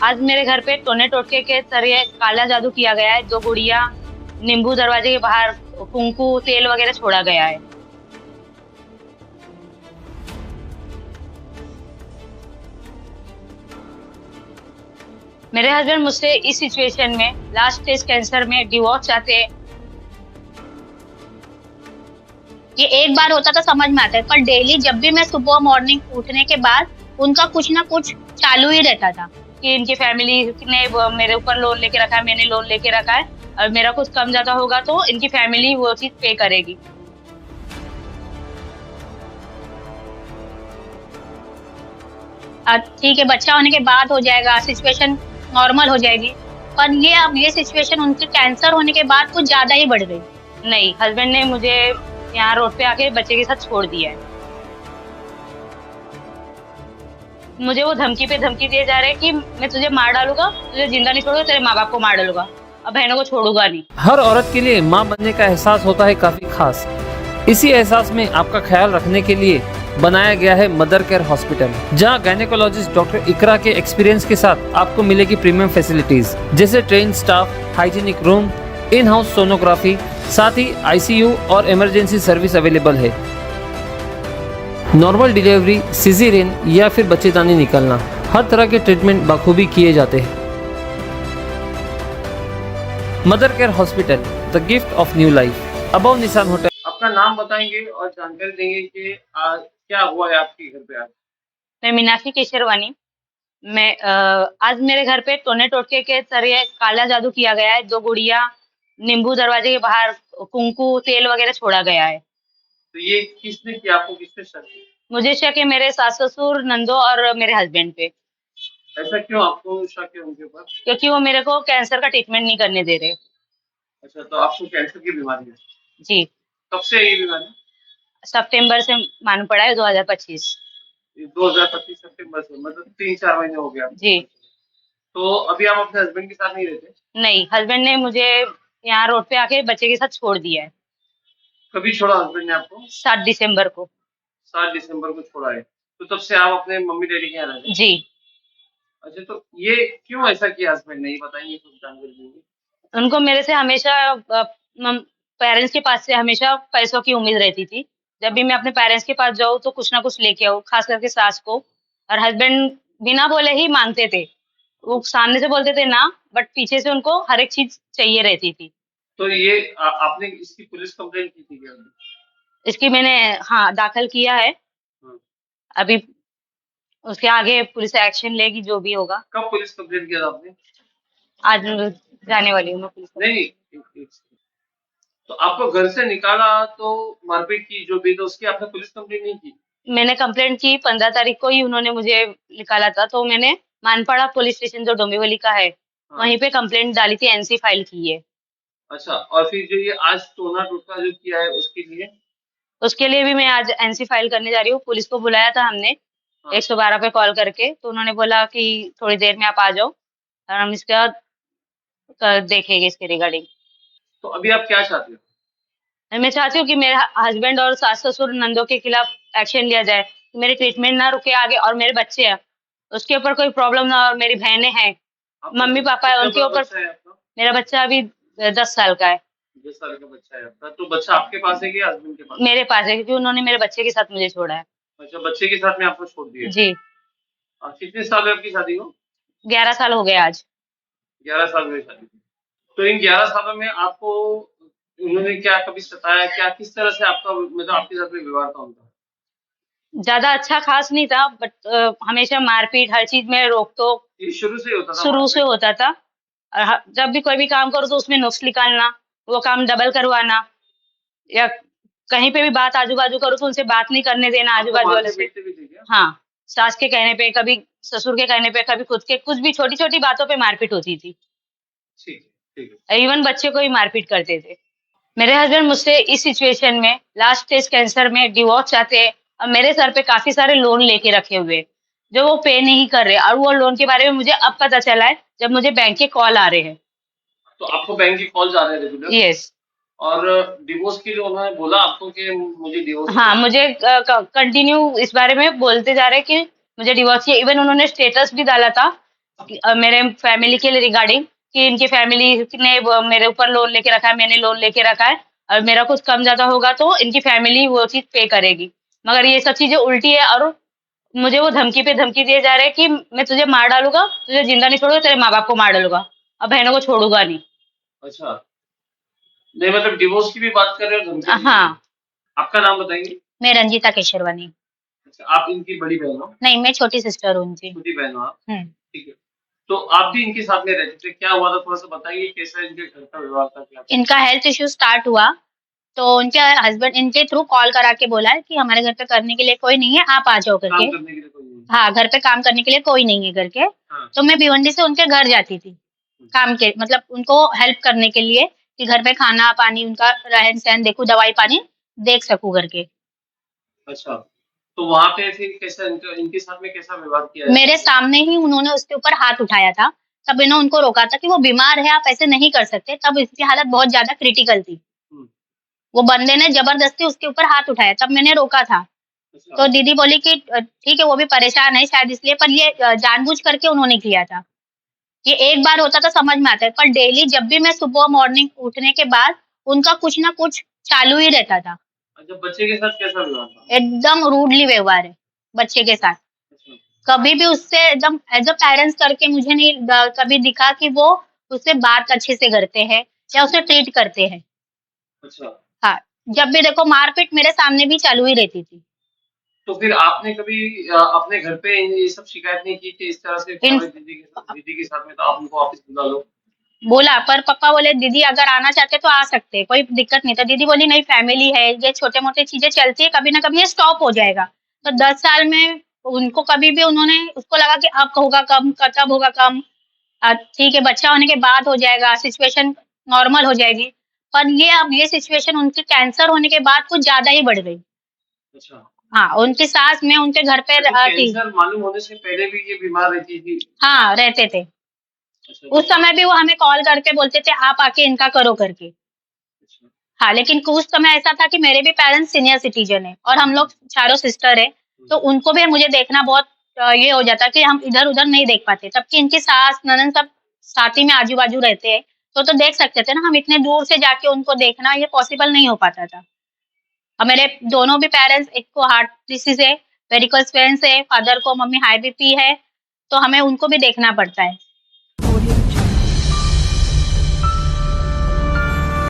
आज मेरे घर पे टोने टोटके के तरह काला जादू किया गया है। 2 गुड़िया नींबू दरवाजे के बाहर कुंकू तेल वगैरह छोड़ा गया है। मेरे हस्बैंड मुझसे इस सिचुएशन में लास्ट स्टेज कैंसर में डिवोर्स चाहते हैं। ये एक बार होता तो समझ में आता है, पर डेली जब भी मैं सुबह मॉर्निंग उठने के बाद उनका कुछ ना कुछ चालू ही रहता था कि इनकी फैमिली ने मेरे ऊपर लोन लेके रखा है, मैंने लोन लेके रखा है और मेरा कुछ कम ज्यादा होगा तो इनकी फैमिली वो चीज पे करेगी। ठीक है, बच्चा होने के बाद हो जाएगा, सिचुएशन नॉर्मल हो जाएगी, पर ये अब ये सिचुएशन उनके कैंसर होने के बाद कुछ ज्यादा ही बढ़ गई। नहीं, हस्बैंड ने मुझे यहाँ रोड पे आके बच्चे के साथ छोड़ दिया है। मुझे वो धमकी पे धमकी दिए जा रहे हैं कि मैं तुझे मार डालूंगा, तुझे जिंदा नहीं छोड़ूंगा, तेरे माँ बाप को मार डालूंगा और बहनों को छोड़ूंगा नहीं। हर औरत के लिए मां बनने का एहसास होता है काफी खास। इसी एहसास में आपका ख्याल रखने के लिए बनाया गया है मदर केयर हॉस्पिटल, जहां गायनेकोलॉजिस्ट डॉक्टर इकरा के एक्सपीरियंस के साथ आपको मिलेगी प्रीमियम फैसिलिटीज जैसे train staff, hygienic room, in house sonography, साथ ही आईसीयू और इमरजेंसी सर्विस अवेलेबल है। नॉर्मल डिलीवरी, सिजेरियन या फिर बच्चेदानी निकलना, हर तरह के ट्रीटमेंट बखूबी किए जाते हैं। Mother care hospital, the gift of new life, above निशान होटल। अपना नाम बताएंगे और जानकारी देंगे कि आज क्या हुआ है आपके घर पे आज। मैं मीनाक्षी केशरवानी। आज मेरे घर पे टोने टोटके के तरह काला जादू किया गया है। 2 गुड़िया नींबू दरवाजे के बाहर कुंकू तेल वगैरह छोड़ा गया है। तो ये किसने किया, आपको किसने शक किया? मुझे शक है मेरे सास ससुर, नंदो और मेरे हस्बैंड पे, ऐसा क्यों आपको शक है उनके ऊपर? क्योंकि वो मेरे को कैंसर का ट्रीटमेंट नहीं करने दे रहे। अच्छा, तो आपको कैंसर की बीमारी है? जी, कब से है ये बीमारी? सितंबर से मालूम पड़ा है, 2025। ये 2025 सितंबर से, मतलब 3-4 महीने हो गया। जी। तो अभी आप अपने हस्बैंड के साथ नहीं रहते? नहीं, हस्बैंड ने मुझे यहाँ रोड पे आके बच्चे के साथ छोड़ दिया है। कभी छोड़ा हस्बैंड ने आपको? 7 दिसंबर को। 7 दिसंबर को छोड़ा है। तो तब से आप अपने मम्मी डैडी के यहाँ रहते हैं? जी। अच्छा, तो ये क्यों ऐसा किया हस्बैंड ने, ये बताएंगे, कुछ जानकारी देंगे? उनको मेरे से हमेशा पेरेंट्स के पास से हमेशा पैसों की उम्मीद रहती थी। जब भी मैं अपने पेरेंट्स के पास जाऊँ तो कुछ ना कुछ लेके आऊँ, खास करके सास को। और हस्बैंड बिना बोले ही मांगते थे। वो सामने से बोलते थे ना, बट पीछे से उनको हर एक चीज चाहिए रहती थी। तो ये आपने इसकी पुलिस कंप्लेंट की थी क्या अभी? इसकी मैंने हाँ दाखिल किया है। हाँ। अभी उसके आगे पुलिस एक्शन लेगी जो भी होगा। कब पुलिस कंप्लेंट किया था आपने? आज जाने वाली हूँ मैं पुलिस को। नहीं, एक सेकंड। तो आपको घर से निकाला तो मारपीट की जो भी, तो उसकी आपने पुलिस कंप्लेंट नहीं की? मैंने कंप्लेंट की 15 तारीख को ही, उन्होंने मुझे निकाला था तो मैंने मानपाड़ा पुलिस स्टेशन जो डोंबिवली का है, हाँ। वहीं पे कंप्लेंट डाली थी, एनसी फाइल की है। अच्छा, और फिर जो ये आज टोना टोटका जो किया है उसके लिए? उसके लिए भी मैं आज एनसी फाइल करने जा रही हूँ। पुलिस को बुलाया था हमने हाँ। 112 पे कॉल करके, तो उन्होंने बोला कि थोड़ी देर में आप आ जाओ और हम इसका देखेंगे इसके रिगार्डिंग। तो अभी आप क्या चाहते हो? मैं चाहती हूँ कि मेरे हस्बैंड और सास ससुर नंदों के खिलाफ एक्शन लिया जाए, मेरे ट्रीटमेंट ना रुके आगे, और मेरे बच्चे हैं उसके ऊपर कोई प्रॉब्लम ना, और मेरी बहनें हैं, मम्मी पापा है, उनके ऊपर। बच्चा है आपका? मेरा बच्चा अभी 10 साल का है। 10 साल का बच्चा है आपका? तो बच्चा आपके पास है कि हस्बैंड के पास? मेरे पास है, क्योंकि उन्होंने मेरे बच्चे के साथ मुझे छोड़ा है। अच्छा, बच्चे के साथ में आपको छोड़ दिया? जी। कितने साल हुए आपकी शादी को? 11 साल हो गए आज। 11 साल हुए शादी को। तो इन 11 सालों में आपको उन्होंने क्या कभी सताया, क्या किस तरह से आपका मतलब आपके साथ में व्यवहार था उनका? ज्यादा अच्छा खास नहीं था, बट हमेशा मारपीट, हर चीज में रोक टोक ये शुरू से ही होता था? शुरू से होता था। और जब भी कोई भी काम करो तो उसमें नुक्स निकालना, वो काम डबल करवाना, या कहीं पे भी बात आजू बाजू करो तो उनसे बात नहीं करने देना आजू बाजू वाले से। पीटते भी थे क्या? हाँ, सास के कहने पे, कभी ससुर के कहने पे, कभी खुद के, कुछ भी छोटी छोटी बातों पे मारपीट होती थी। ठीक है, ठीक है। इवन बच्चे को ही मारपीट करते थे। मेरे हस्बैंड मुझसे इस सिचुएशन में लास्ट स्टेज कैंसर में डिवोर्स चाहते हैं, और मेरे सर पे काफी सारे लोन लेके रखे हुए जो वो पे नहीं कर रहे, और वो लोन के बारे में मुझे अब पता चला है जब मुझे बैंक के कॉल आ रहे हैं। तो आपको बैंक के कॉल आ रहे हैं रेगुलर? यस। और डिवोर्स के लिए उन्होंने बोला आपको कि मुझे डिवोर्स? हाँ, मुझे कंटिन्यू इस बारे में बोलते जा रहे हैं कि मुझे डिवोर्स चाहिए। इवन उन्होंने स्टेटस भी डाला था मेरे फैमिली के रिगार्डिंग कि इनकी फैमिली ने मेरे ऊपर लोन लेके रखा है, मैंने लोन लेके रखा है और मेरा कुछ कम ज्यादा होगा तो इनकी फैमिली वो चीज पे करेगी। मगर ये सब चीजें उल्टी है और मुझे वो धमकी पे धमकी दिए जा रहे हैं कि मैं तुझे मार डालूंगा, तुझे जिंदा नहीं छोड़ूंगा, तेरे माँ बाप को मार डालूंगा और बहनों को छोड़ूंगा नहीं। अच्छा, नहीं मतलब डिवोर्स की भी बात कर रहे हो, धमकी दे रहे हो। हाँ। आपका नाम बताएंगे? मैं रंजीता केशरवानी। अच्छा, आप इनकी बड़ी बहन हो? नहीं, मैं छोटी सिस्टर हूँ उनकी। छोटी बहन हो आप? हम्म। ठीक है। तो आप भी इनके साथ में रहते थे, क्या हुआ था थोड़ा सा बताइए, कैसा इनके घर का व्यवहार था, क्या था? इनका हेल्थ इश्यू स्टार्ट हुआ तो उनके हस्बैंड इनके थ्रू कॉल करा के बोला है कि हमारे घर पे करने के लिए कोई नहीं है, आप आ जाओ करके। काम करने के लिए कोई नहीं? हाँ, घर पे काम करने के लिए कोई नहीं है करके। हाँ। तो मैं भिवंडी से उनके घर जाती थी काम के, मतलब उनको हेल्प करने के लिए कि घर पे खाना पानी उनका रहन सहन देखूं, दवाई पानी देख सकूं करके। अच्छा, तो वहाँ पे फिर कैसा इनके साथ में कैसा व्यवहार किया मेरे जाता है? सामने ही उन्होंने उसके ऊपर हाथ उठाया था। तब मैंने उनको रोका था कि वो बीमार है, आप ऐसे नहीं कर सकते। तब इसकी हालत बहुत ज्यादा क्रिटिकल थी। हम्म, वो बंदे ने जबरदस्ती उसके ऊपर हाथ उठाया, तब मैंने रोका था। अच्छा, तो दीदी बोली कि ठीक है, वो भी परेशान है शायद इसलिए, पर ये जानबूझ करके उन्होंने किया था। ये एक बार होता तो समझ में आता है, पर डेली जब भी मैं सुबह मॉर्निंग उठने के बाद उनका कुछ ना कुछ चालू ही रहता था। अच्छा, बच्चे के साथ कैसा व्यवहार था? एकदम रूडली व्यवहार है बच्चे के साथ। अच्छा, कभी भी उससे एकदम एज अ पेरेंट्स करके मुझे नहीं कभी दिखा कि वो उससे बात अच्छे से करते हैं या उसे ट्रीट करते हैं। अच्छा, हाँ, जब भी देखो मारपीट मेरे सामने भी चालू ही रहती थी। तो फिर आपने कभी अपने घर पे ये सब शिकायत नहीं की कि इस तरह से इन दीदी के साथ में, तो आप उनको वापस बुला लो? बोला, पर पापा बोले दीदी अगर आना चाहते तो आ सकते, कोई दिक्कत नहीं। तो दीदी बोली नहीं, फैमिली है, ये छोटे मोटे चीजें चलती है, कभी ना कभी ये स्टॉप हो जाएगा। तो 10 साल में उनको कभी भी उन्होंने उसको लगा कि अब होगा कम, कब होगा कम, ठीक है बच्चा होने के बाद हो जाएगा, सिचुएशन नॉर्मल हो जाएगी। पर ये अब ये सिचुएशन उनके कैंसर होने के बाद कुछ ज्यादा ही बढ़ गई। अच्छा, हाँ, उनकी सास मैं उनके घर पे अच्छा, थी। कैंसर मालूम होने से पहले भी ये बीमार रहती थी? हाँ, रहते थे। अच्छा, उस समय भी वो हमें कॉल करके बोलते थे आप आके इनका करो करके। अच्छा, हाँ, लेकिन कुछ समय ऐसा था कि मेरे भी पेरेंट्स सीनियर सिटीजन है और हम लोग चारों सिस्टर है, तो उनको भी मुझे देखना बहुत ये हो जाता कि हम इधर-उधर नहीं देख पाते। तब कि इनकी सास, ननद सब साथ ही में आजू-बाजू रहते हैं, तो देख सकते थे ना। हम इतने दूर से जाके उनको देखना ये पॉसिबल नहीं हो पाता था। और मेरे दोनों भी पेरेंट्स, एक को हार्ट डिसीज़ है, वेरिकोज़ वेन्स है, फादर को मम्मी हाई बीपी है, तो हमें उनको भी देखना पड़ता है।